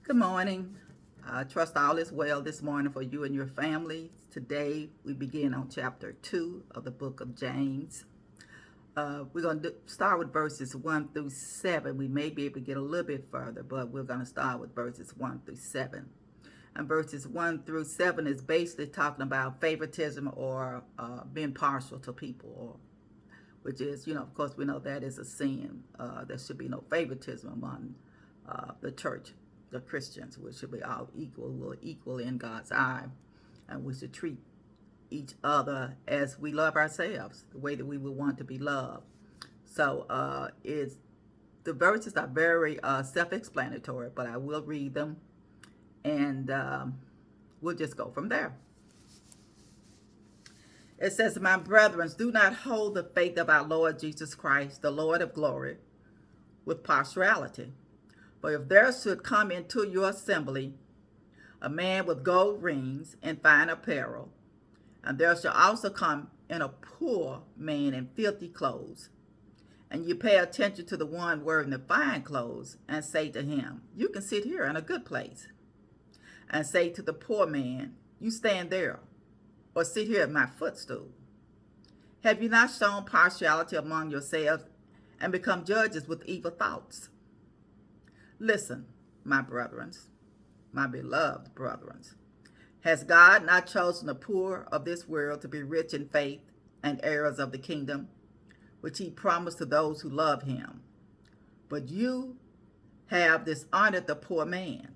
Good morning. I trust all is well this morning for you and your families. Today we begin on chapter 2 of the book of James. We're going to start with verses 1 through 7. We may be able to get a little bit further, but we're going to start with verses 1 through 7. And verses 1 through 7 is basically talking about favoritism or being partial to people, which is, of course, we know that is a sin. There should be no favoritism among the church, the Christians. We should be all equal. We're equal in God's eye, and we should treat each other as we love ourselves, the way that we would want to be loved. So the verses are very self-explanatory, but I will read them, and we'll just go from there. It says, "My brethren, do not hold the faith of our Lord Jesus Christ, the Lord of glory, with partiality. For if there should come into your assembly a man with gold rings and fine apparel, and there shall also come in a poor man in filthy clothes, and you pay attention to the one wearing the fine clothes, and say to him, you can sit here in a good place, and say to the poor man, you stand there, or sit here at my footstool. Have you not shown partiality among yourselves, and become judges with evil thoughts? Listen, my brethren, my beloved brethren, has God not chosen the poor of this world to be rich in faith and heirs of the kingdom, which he promised to those who love him? But you have dishonored the poor man.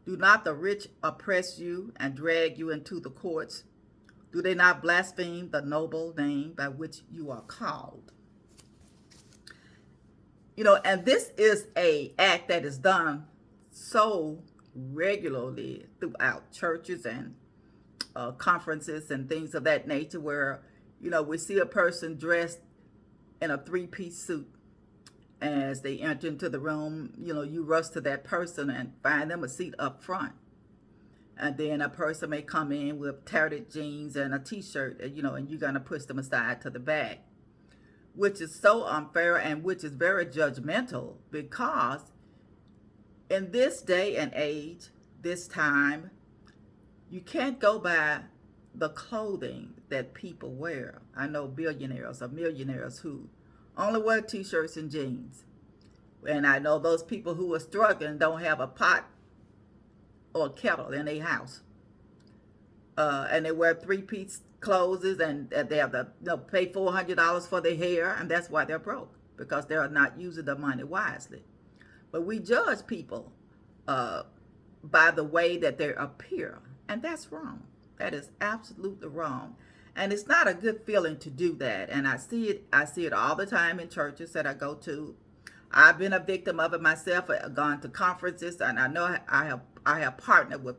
Do not the rich oppress you and drag you into the courts? Do they not blaspheme the noble name by which you are called?" And this is a act that is done so regularly throughout churches and conferences and things of that nature, where we see a person dressed in a three-piece suit. As they enter into the room, you rush to that person and find them a seat up front. And then a person may come in with tattered jeans and a t-shirt, and you're going to push them aside to the back, which is so unfair and which is very judgmental, because in this day and age, this time, you can't go by the clothing that people wear. I know billionaires or millionaires who only wear t-shirts and jeans. And I know those people who are struggling don't have a pot or kettle in their house. And they wear three-piece clothes, and they have to pay $400 for their hair, and that's why they're broke, because they're not using the money wisely. But we judge people by the way that they appear, and that's wrong. That is absolutely wrong. And it's not a good feeling to do that. And I see it all the time in churches that I go to. I've been a victim of it myself. I've gone to conferences, and I know I have partnered with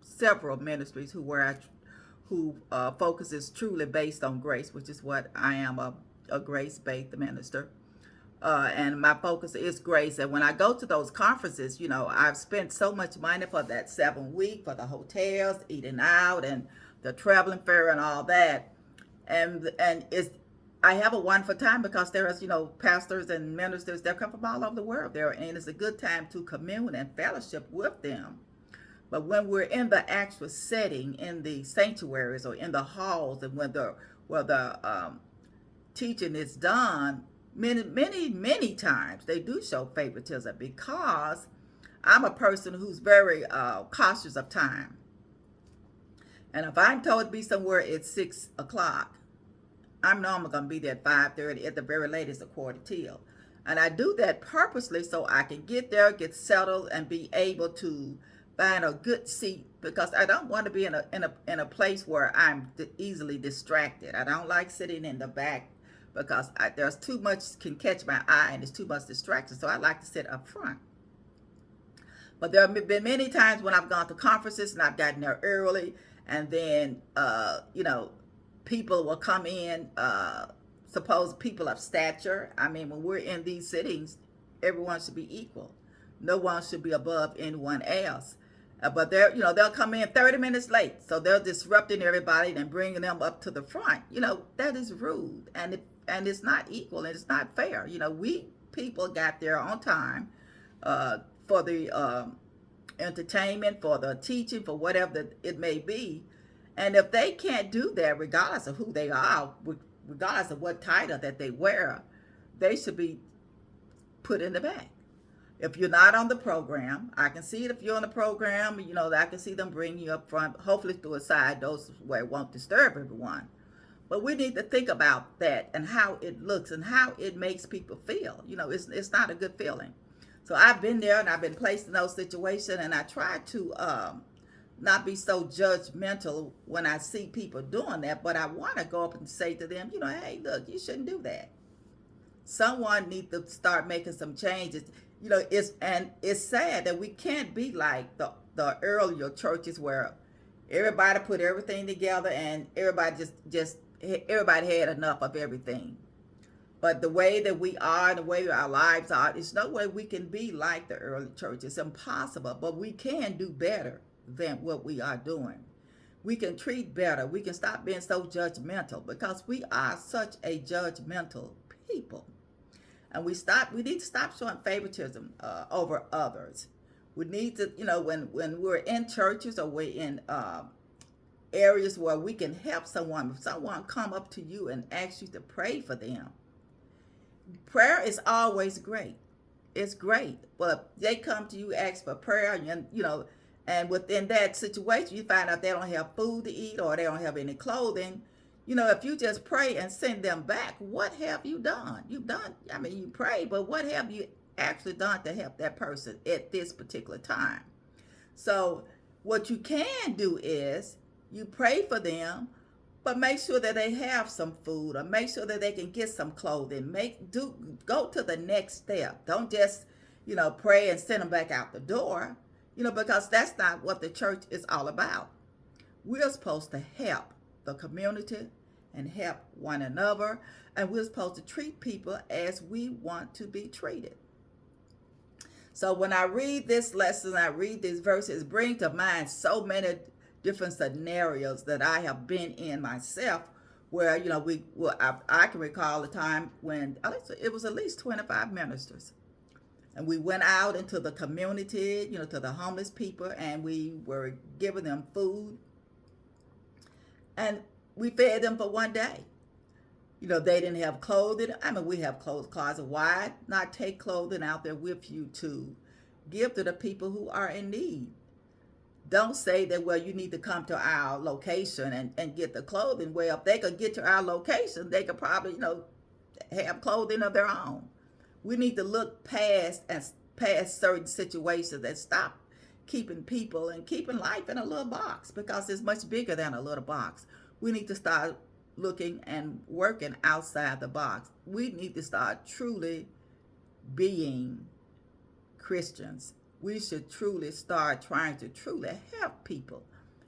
several ministries who focuses truly based on grace, which is what I am, a grace-based minister. And my focus is grace. And when I go to those conferences, I've spent so much money for that 7 week, for the hotels, eating out, and the traveling fair and all that. And I have a wonderful time, because there is, pastors and ministers that come from all over the world there, and it's a good time to commune and fellowship with them. But when we're in the actual setting, in the sanctuaries or in the halls, and where the teaching is done, many times they do show favoritism, because I'm a person who's very cautious of time. And if I'm told to be somewhere at 6 o'clock, I'm normally going to be there at 5:30, at the very latest, a quarter till. And I do that purposely so I can get there, get settled, and be able to find a good seat, because I don't want to be in a place where I'm easily distracted. I don't like sitting in the back, because there's too much can catch my eye, and there's too much distraction. So I like to sit up front. But there have been many times when I've gone to conferences and I've gotten there early, and then people will come in, suppose people of stature. I mean, when we're in these sittings, everyone should be equal. No one should be above anyone else. But they'll come in 30 minutes late, so they're disrupting everybody and bringing them up to the front. That is rude, and it's not equal, and it's not fair. We people got there on time for the entertainment, for the teaching, for whatever it may be. And if they can't do that, regardless of who they are, regardless of what title that they wear, they should be put in the back. If you're not on the program, I can see it. If you're on the program, I can see them bring you up front, hopefully through a side door where it won't disturb everyone. But we need to think about that and how it looks and how it makes people feel. It's not a good feeling. So I've been there and I've been placed in those situations, and I try to not be so judgmental when I see people doing that, but I want to go up and say to them, hey, look, you shouldn't do that. Someone needs to start making some changes. It's sad that we can't be like the earlier churches where everybody put everything together and everybody everybody had enough of everything. But the way that we are and the way our lives are, there's no way we can be like the early church. It's impossible, but we can do better than what we are doing. We can treat better. We can stop being so judgmental, because we are such a judgmental people. And we need to stop showing favoritism over others. We need to, when we're in churches or we're in areas where we can help someone. If someone come up to you and ask you to pray for them, prayer is always great. It's great. But they come to you, ask for prayer, and within that situation, you find out they don't have food to eat or they don't have any clothing. If you just pray and send them back, what have you done? You pray, but what have you actually done to help that person at this particular time? So what you can do is you pray for them, but make sure that they have some food, or make sure that they can get some clothing. Go to the next step. Don't just, pray and send them back out the door, because that's not what the church is all about. We're supposed to help the community and help one another, and we're supposed to treat people as we want to be treated. So when I read this lesson, I read these verses, bring to mind so many different scenarios that I have been in myself, where I can recall a time when it was at least 25 ministers, and we went out into the community, to the homeless people, and we were giving them food, and we fed them for one day. They didn't have clothing. We have clothes closet. Why not take clothing out there with you to give to the people who are in need? Don't say that, well, you need to come to our location and get the clothing. Well, if they could get to our location, they could probably, have clothing of their own. We need to look past certain situations and stop keeping people and keeping life in a little box, because it's much bigger than a little box. We need to start looking and working outside the box. We need to start truly being Christians. We should truly start trying to truly help people.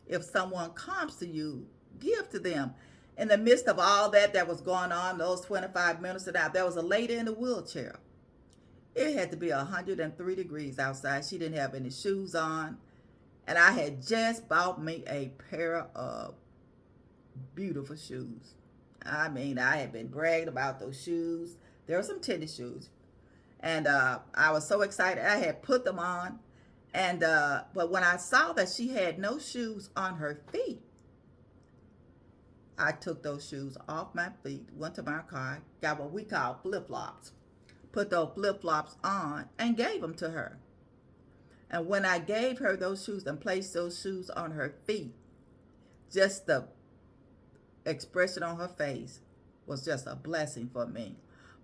If someone comes to you, give to them. In the midst of all that was going on, those 25 minutes out, there was a lady in a wheelchair. It had to be 103 degrees outside. She didn't have any shoes on. And I had just bought me a pair of beautiful shoes. I had been bragging about those shoes. There were some tennis shoes. And I was so excited. I had put them on. And but when I saw that she had no shoes on her feet, I took those shoes off my feet, went to my car, got what we call flip-flops, put those flip-flops on, and gave them to her. And when I gave her those shoes and placed those shoes on her feet, just the expression on her face was just a blessing for me.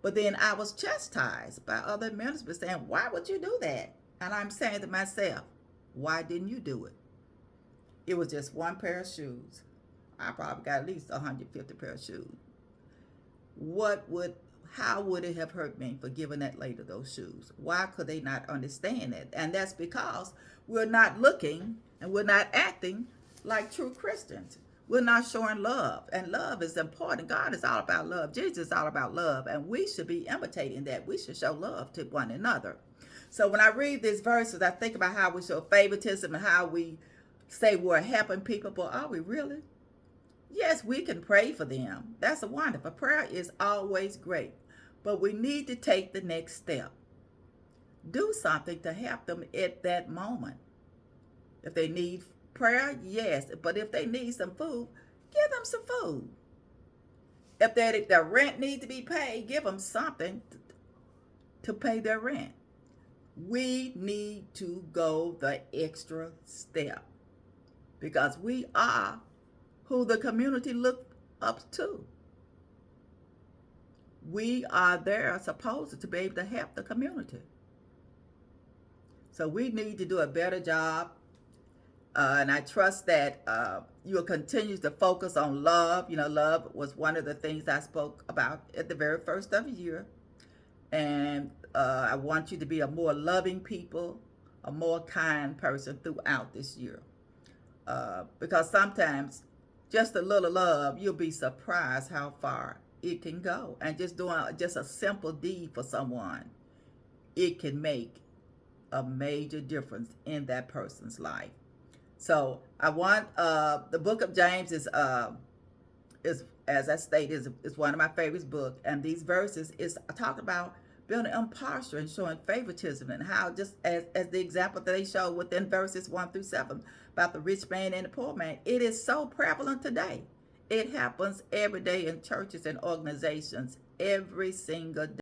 But then I was chastised by other ministers saying, why would you do that? And I'm saying to myself, why didn't you do it? It was just one pair of shoes. I probably got at least 150 pair of shoes. How would it have hurt me for giving that lady those shoes? Why could they not understand it? And that's because we're not looking and we're not acting like true Christians. We're not showing love, and love is important. God is all about love. Jesus is all about love, and we should be imitating that. We should show love to one another. So when I read these verses, I think about how we show favoritism and how we say we're helping people, but are we really? Yes, we can pray for them. That's a wonderful. Prayer is always great, but we need to take the next step. Do something to help them at that moment. If they need prayer, yes. But if they need some food, give them some food. If their rent needs to be paid, give them something to pay their rent. We need to go the extra step because we are who the community look up to. We are there supposed to be able to help the community. So we need to do a better job. And I trust that you'll continue to focus on love. You know, love was one of the things I spoke about at the very first of the year. And I want you to be a more loving people, a more kind person throughout this year. Because sometimes just a little love, you'll be surprised how far it can go. And just doing just a simple deed for someone, it can make a major difference in that person's life. So I want the book of James is as I stated is one of my favorite books, and these verses is talking about being impartial and showing favoritism, and how just as the example that they show within verses 1 through 7 about the rich man and the poor man, it is so prevalent today. It happens every day in churches and organizations every single day.